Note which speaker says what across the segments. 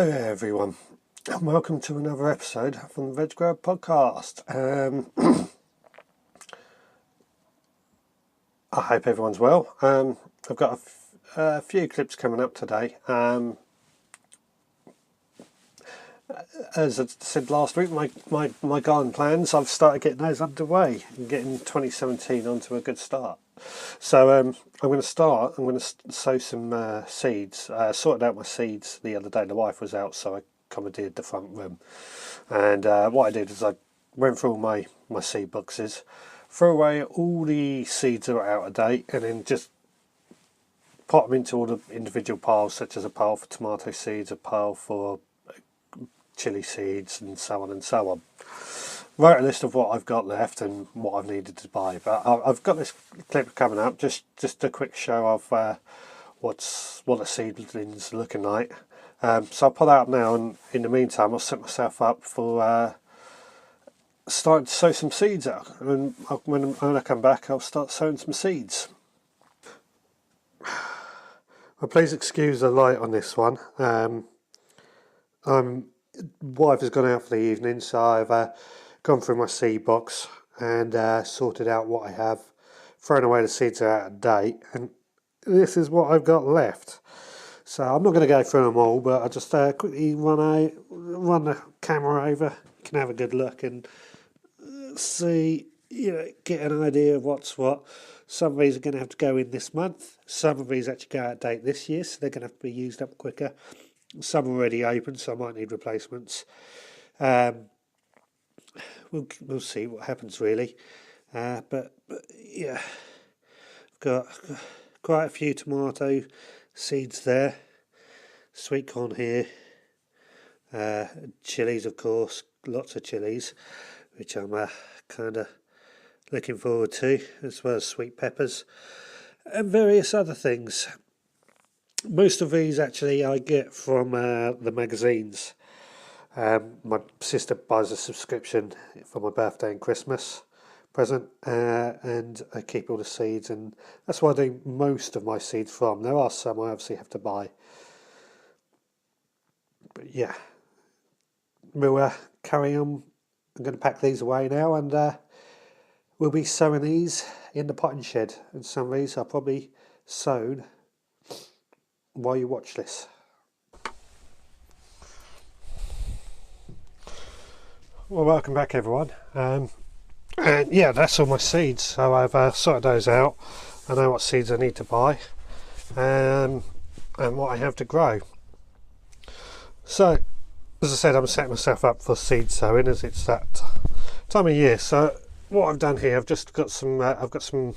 Speaker 1: Hello everyone, and welcome to another episode from the veggrower podcast. I hope everyone's well. I've got a few clips coming up today. As I said last week, my garden plans, I've started getting those underway and getting 2017 onto a good start. So I'm going to sow some seeds. Sorted out my seeds the other day. The wife was out, so I commandeered the front room. And what I did is I went through all my seed boxes, threw away all the seeds that are out of date, and then just pot them into all the individual piles, such as a pile for tomato seeds, a pile for chili seeds, and so on and so on. Wrote a list of what I've got left and what I've needed to buy, but I've got this clip coming up, just a quick show of what the seedlings are looking like. So I'll pull that up now, and in the meantime I'll set myself up for starting to sow some seeds out, and when I come back I'll start sowing some seeds. Well, please excuse the light on this one. Wife has gone out for the evening, so I've gone through my seed box and sorted out what I have, thrown away the seeds that are out of date, and this is what I've got left. So I'm not going to go through them all, but I'll just quickly run the camera over. You can have a good look and see, get an idea of what's what. Some of these are going to have to go in this month. Some of these actually go out of date this year, so they're going to have to be used up quicker. Some are already open, so I might need replacements. We'll see what happens really. But yeah, I've got quite a few tomato seeds there. Sweet corn here. Chilies, of course, lots of chilies, which I'm kind of looking forward to, as well as sweet peppers and various other things. Most of these actually I get from the magazines. My sister buys a subscription for my birthday and Christmas present, and I keep all the seeds, and that's where I do most of my seeds from. There are some I obviously have to buy, but yeah, we'll carry on. I'm going to pack these away now, and we'll be sowing these in the potting shed, and some of these are probably sown while you watch this. Well, welcome back everyone. And yeah, that's all my seeds. So I've sorted those out. I know what seeds I need to buy, and what I have to grow. So, as I said, I'm setting myself up for seed sowing, as it's that time of year. So what I've done here, I've just got some. I've got some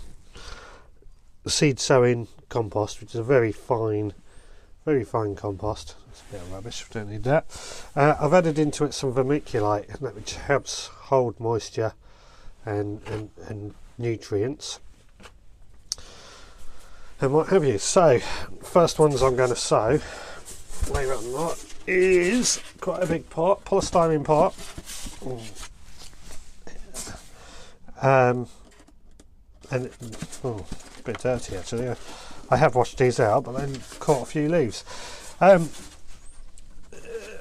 Speaker 1: seed sowing compost, which is a very fine compost. It's a bit of rubbish, we don't need that. I've added into it some vermiculite, which helps hold moisture and nutrients and what have you. So, first ones I'm going to sow, believe it or not, is quite a big pot, polystyrene pot. And a bit dirty actually. I have washed these out, but then caught a few leaves.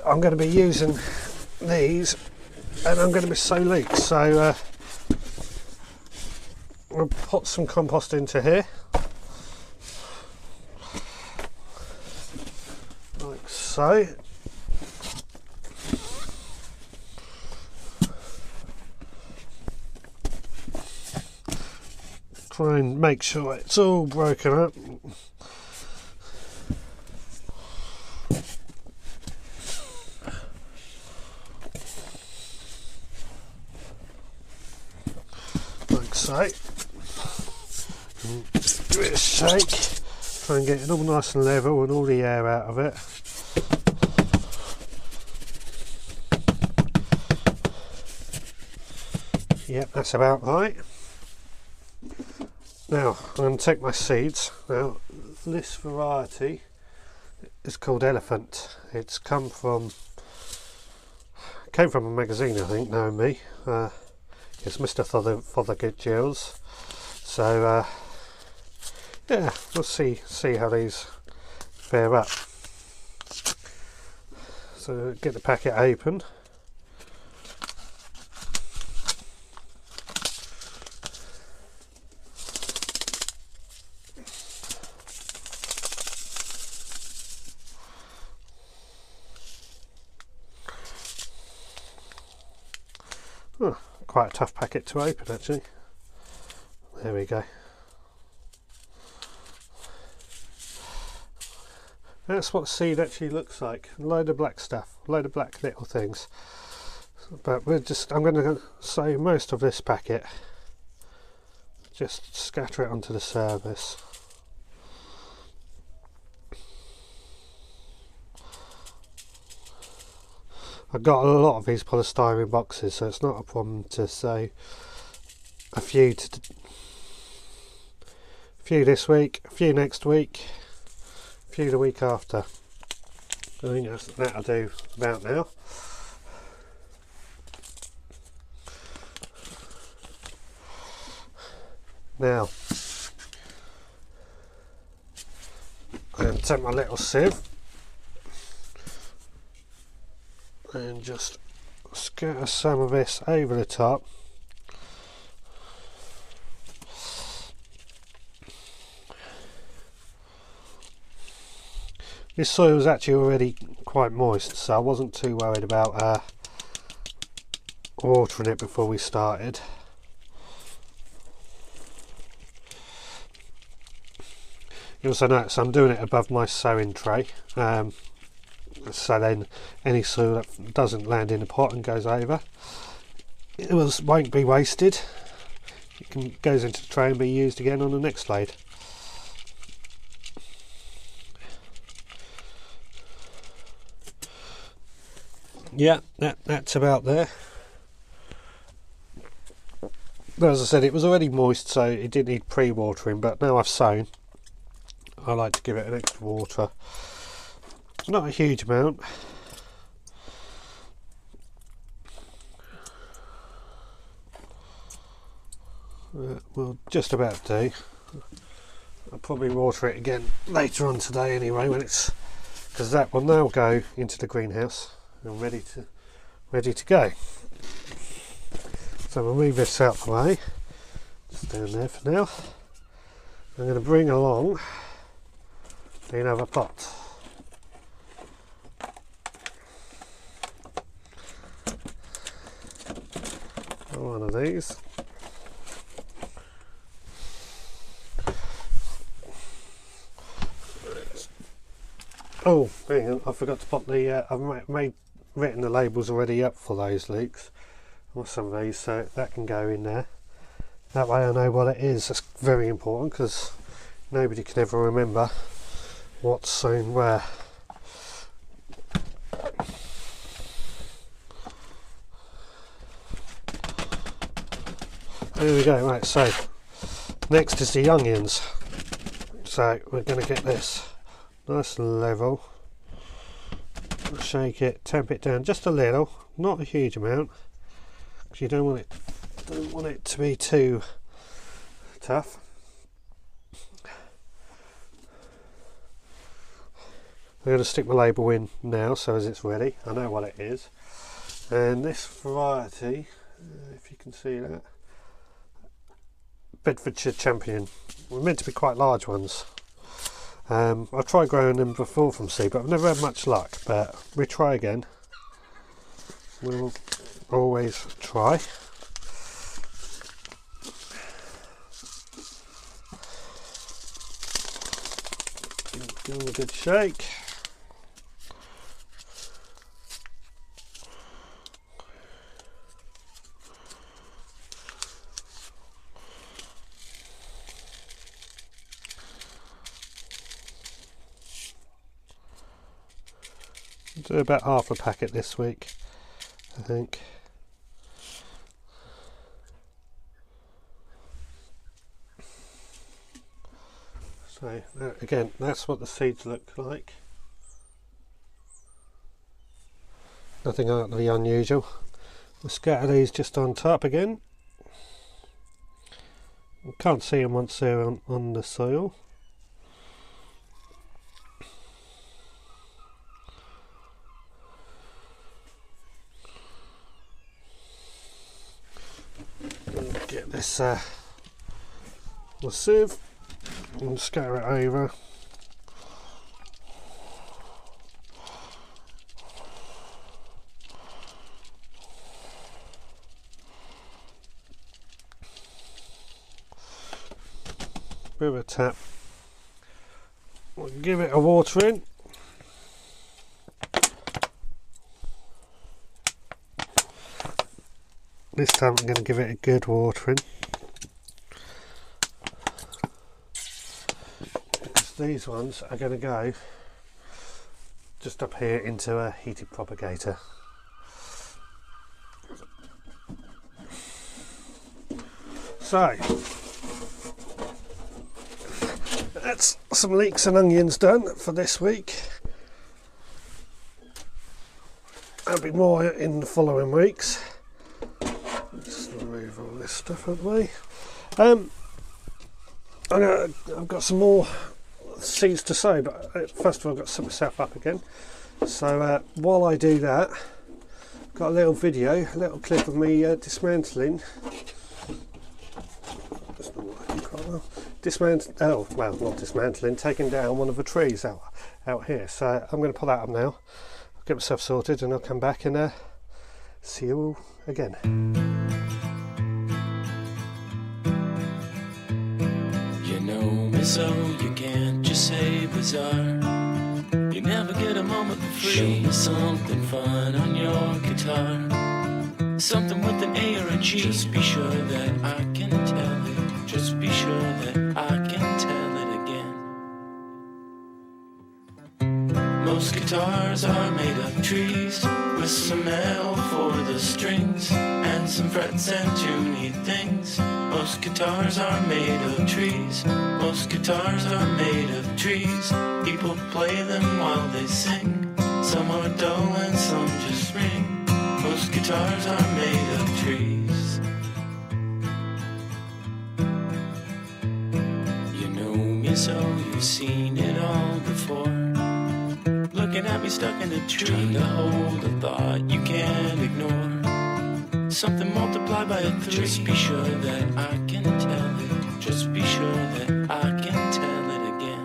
Speaker 1: I'm going to be using these, and I'm going to be sowing leeks. So I'll put some compost into here, like so. Try and make sure it's all broken up. Like so. Give it a shake. Try and get it all nice and level and all the air out of it. Yep, that's about right. Now I'm going to take my seeds. Now this variety is called Elephant. It's came from a magazine, I think, knowing me. It's Mr. Fothergill's. So yeah, we'll see how these fare up. So get the packet open. Oh, quite a tough packet to open actually. There we go. That's what seed actually looks like. A load of black stuff, a load of black little things. But I'm going to sow most of this packet. Just scatter it onto the surface. I've got a lot of these polystyrene boxes, so it's not a problem to sow a few this week, a few next week, a few the week after. I think that'll do about now. Now, I'm going to take my little sieve and just scatter some of this over the top. This soil was actually already quite moist, so I wasn't too worried about watering it before we started. You also notice I'm doing it above my sowing tray, so then any soil that doesn't land in the pot and goes over, won't be wasted. It goes into the tray and be used again on the next load. Yeah, that's about there. As I said, it was already moist, so it didn't need pre-watering, but now I've sown, I like to give it an extra water. Not a huge amount. Will just about do. I'll probably water it again later on today anyway, because that will now go into the greenhouse and ready to go. So we'll move this out of the way, just down there for now. I'm going to bring along another pot. One of these. Oh, hang on, I forgot to put the, I've written the labels already up for those leeks, or some of these, so that can go in there. That way I know what it is. That's very important, because nobody can ever remember what's sown where. There we go. Right, so next is the onions. So we're going to get this nice and level, shake it, tamp it down just a little, not a huge amount, because you don't want it to be too tough. I'm going to stick my label in now, so as it's ready, I know what it is. And this variety, if you can see that, Bedfordshire Champion, were meant to be quite large ones. I've tried growing them before from seed, but I've never had much luck, but we try again. We'll always try. Give them a good shake. Do about half a packet this week, I think. So again, that's what the seeds look like. Nothing out of the unusual. We'll scatter these just on top again. You can't see them once they're on the soil. this the sieve and scatter it over. Bit of a tap. We'll give it a watering. This time I'm going to give it a good watering, because these ones are going to go just up here into a heated propagator. So that's some leeks and onions done for this week. There'll be more in the following weeks. Just remove all this stuff out of the way. I've got some more seeds to sow, but first of all I've got to set myself up again. So while I do that, I've got a little video, a little clip of me dismantling. That's not working quite well. Not dismantling, taking down one of the trees out here. So I'm going to pull that up now. I'll get myself sorted and I'll come back and see you all again.
Speaker 2: You know me so you can't just say bizarre. You never get a moment for free. Show me something fun on your guitar. Something with an A or a G. Just be sure that I can tell it. Just be sure that I can tell it again. Most guitars are made of trees, with some metal for the strings, and some frets and tuney things. Most guitars are made of trees. Most guitars are made of trees. People play them while they sing. Some are dull and some just ring. Most guitars are made of trees. You know me so you've seen it all before. Looking at me stuck in a tree, trying to hold a thought you can't ignore. Something multiplied by a 3. Just be sure that I can tell it. Just be sure that I can tell it again.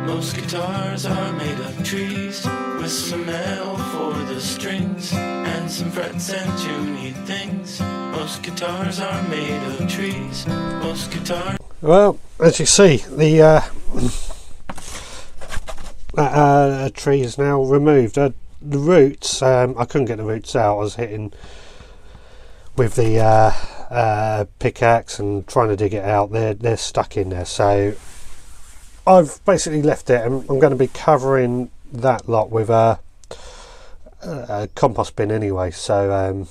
Speaker 2: Most guitars are made of trees, with some metal for the strings, and some frets and tuney things. Most guitars are made of trees. Most guitars.
Speaker 1: Well, as you see, the that tree is now removed. The roots, I couldn't get the roots out. I was hitting with the pickaxe and trying to dig it out. They're stuck in there, so I've basically left it, and I'm going to be covering that lot with a compost bin anyway. So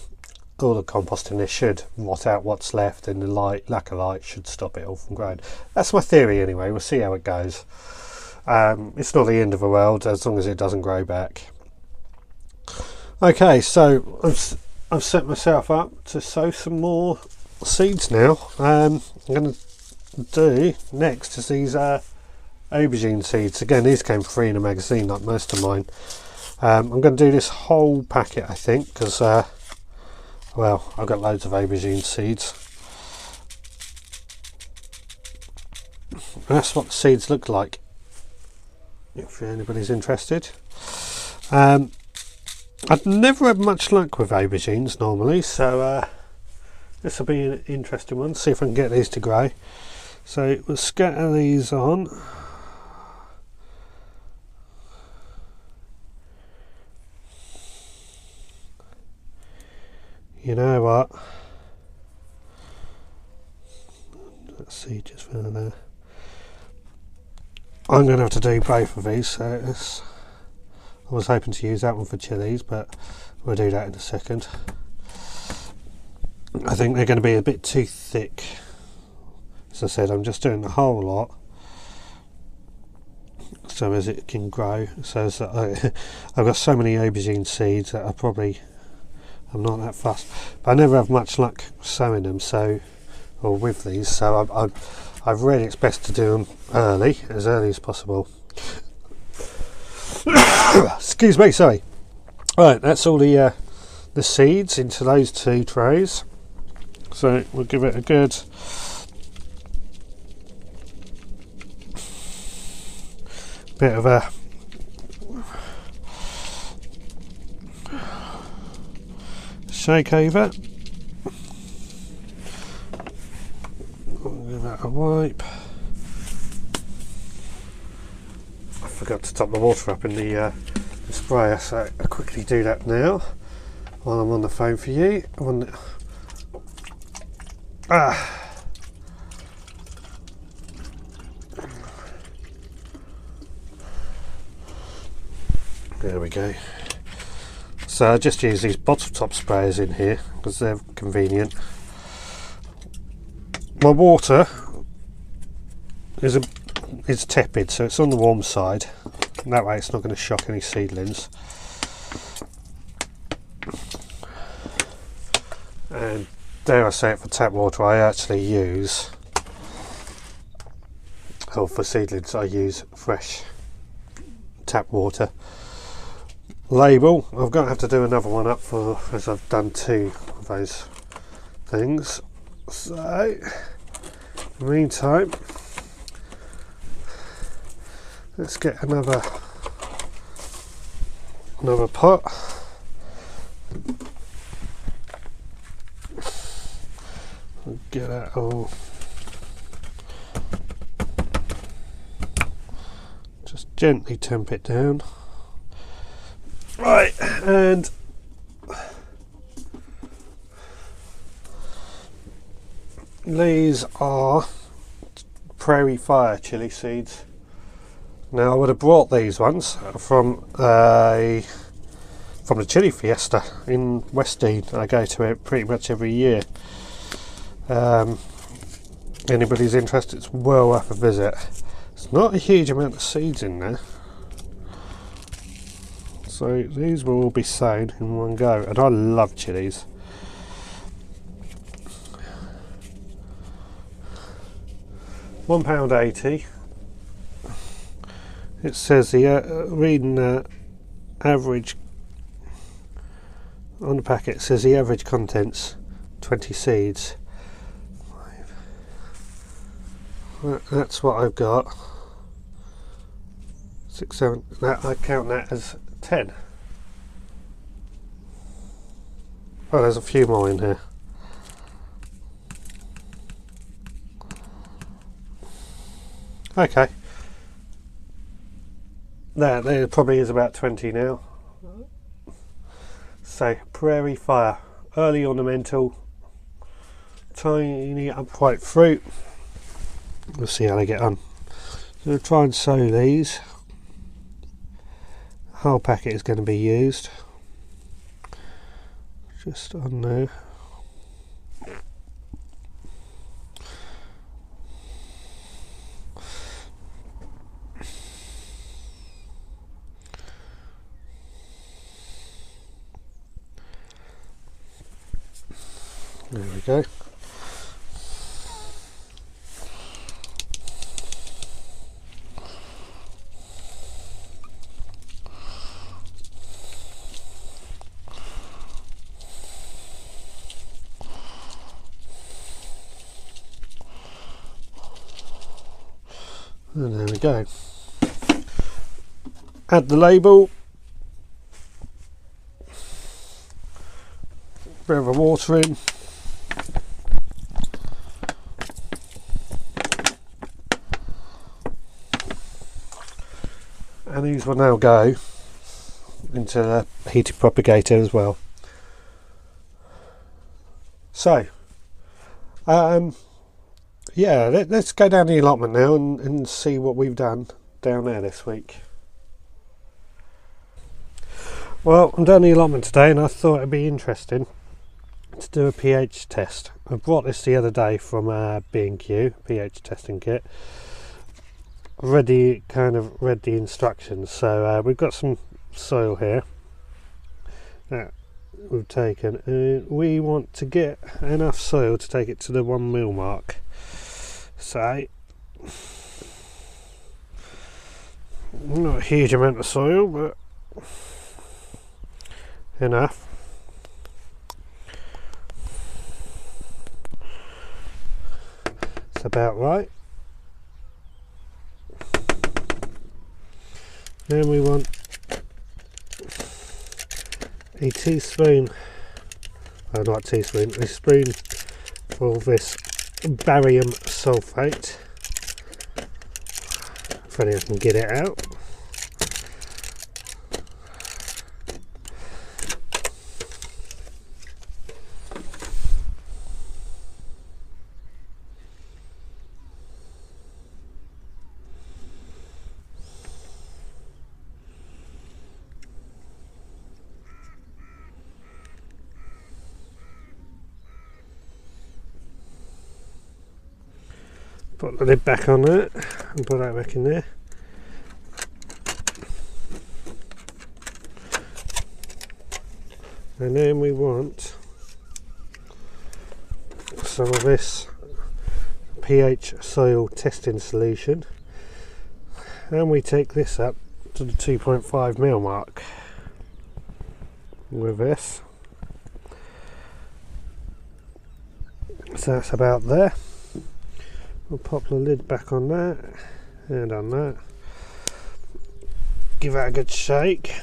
Speaker 1: all the compost in there should rot out what's left, and the lack of light should stop it all from growing. That's my theory anyway. We'll see how it goes. It's not the end of the world as long as it doesn't grow back. Okay, so I've set myself up to sow some more seeds now. I'm going to do next is these aubergine seeds. Again, these came free in a magazine like most of mine. I'm going to do this whole packet, I think, because well, I've got loads of aubergine seeds. That's what the seeds look like, if anybody's interested. I've never had much luck with aubergines normally, so this will be an interesting one. See if I can get these to grow. So we'll scatter these on. You know what? Let's see, just for there. I'm going to have to do both of these. So I was hoping to use that one for chilies, but we'll do that in a second. I think they're going to be a bit too thick. As I said, I'm just doing the whole lot so as it can grow. So as I've got so many aubergine seeds that I'm not that fussed. But I never have much luck sowing them, or with these. So I've really it's best to do them as early as possible. Excuse me, sorry. Right, that's all the the seeds into those 2 trays. So we'll give it a good bit of a shake over. I'll give that a wipe. I forgot to top the water up in the sprayer, so I'll quickly do that now while I'm on the phone for you. There we go. So I just use these bottle top sprayers in here because they're convenient. My water is tepid, so it's on the warm side. And that way it's not going to shock any seedlings. And dare I say it, for tap water I actually use, or for seedlings I use fresh tap water. Label, I'm going to have to do another one up for, as I've done 2 of those things. So in the meantime, let's get another pot. Get that all, just gently temp it down. Right, and these are Prairie Fire chili seeds. Now I would have brought these ones from the chili fiesta in Westdean. I go to it pretty much every year. Anybody's interested, it's well worth a visit. It's not a huge amount of seeds in there, so these will all be sown in one go, and I love chilies. £1.80. It says the reading average on the packet, it says the average contents 20 seeds. That's what I've got. 6, 7. I count that as 10. Oh, there's a few more in here. Okay. There probably is about 20 now. So, Prairie Fire, early ornamental, tiny upright fruit. We'll see how they get on. So we'll try and sow these. The whole packet is going to be used. Just on there. There we go. And there we go. Add the label. Bit of water in. And these will now go into the heated propagator as well. So, yeah, let's go down the allotment now and see what we've done down there this week. Well, I'm down the allotment today and I thought it'd be interesting to do a pH test. I brought this the other day from B&Q, pH testing kit. Read the instructions. So we've got some soil here that we've taken, and we want to get enough soil to take it to the 1 mil mark. So not a huge amount of soil, but enough. That's about right. Then we want a teaspoon, oh not a teaspoon, a spoon for this barium sulfate, if only I can get it out. Put the lid back on that and put that back in there. And then we want some of this pH soil testing solution, and we take this up to the 2.5 ml mark with this. So that's about there. We'll pop the lid back on that and on that. Give that a good shake.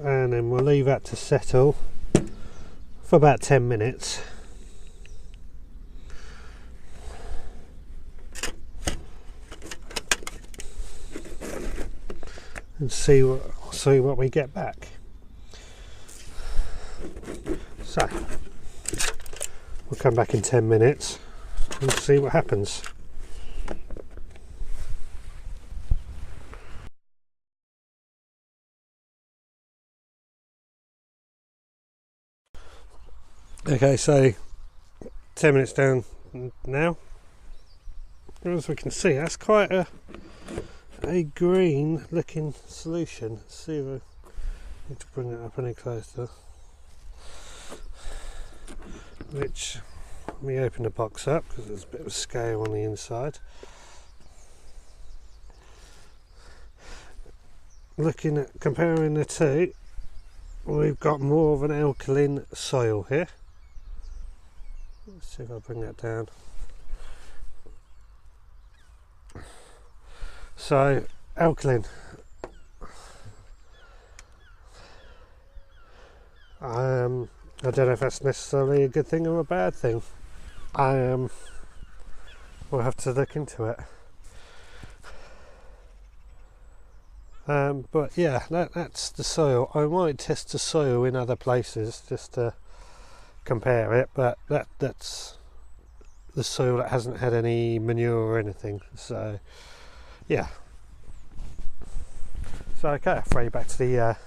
Speaker 1: And then we'll leave that to settle for about 10 minutes. And see what we get back. So we'll come back in 10 minutes and see what happens. Okay, so 10 minutes down now. As we can see, that's quite a green looking solution. Let's see if I need to bring it up any closer. Which, let me open the box up because there's a bit of scale on the inside. Looking at comparing the two, we've got more of an alkaline soil here. Let's see if I bring that down. So alkaline, I don't know if that's necessarily a good thing or a bad thing. We'll have to look into it. But yeah, that's the soil. I might test the soil in other places just to compare it, but that's the soil that hasn't had any manure or anything. So yeah. So okay, I'll throw you back to the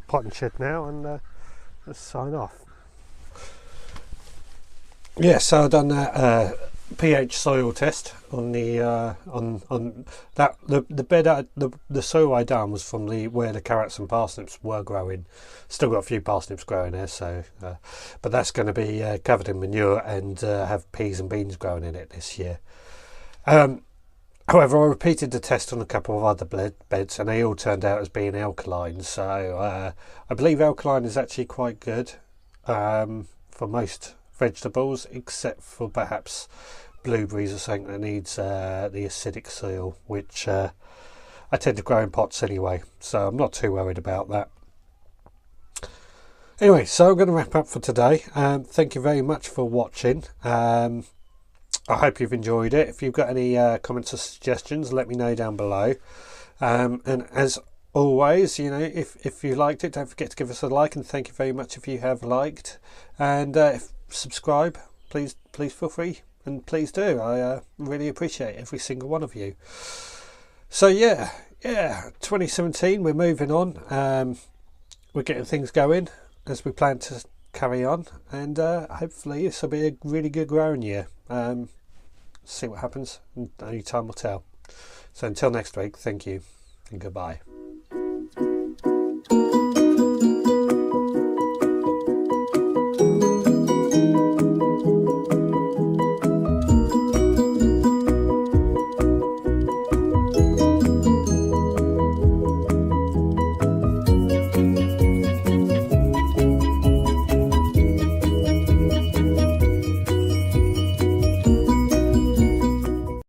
Speaker 1: potting shed now and let's sign off. Yeah, so I've done that pH soil test on the on that the bed the soil I done was from where the carrots and parsnips were growing. Still got a few parsnips growing there, so but that's going to be covered in manure and have peas and beans growing in it this year. However, I repeated the test on a couple of other beds and they all turned out as being alkaline, so I believe alkaline is actually quite good for most vegetables, except for perhaps blueberries or something that needs the acidic soil, which I tend to grow in pots anyway, so I'm not too worried about that. Anyway, so I'm going to wrap up for today. Thank you very much for watching. I hope you've enjoyed it. If you've got any comments or suggestions, let me know down below. And as always, you know, if you liked it, don't forget to give us a like, and thank you very much if you have liked. And if subscribe, please feel free, and please do. I really appreciate every single one of you. So yeah, 2017, we're moving on. We're getting things going as we plan to carry on, and hopefully this will be a really good growing year. See what happens, and only time will tell. So until next week, thank you and goodbye.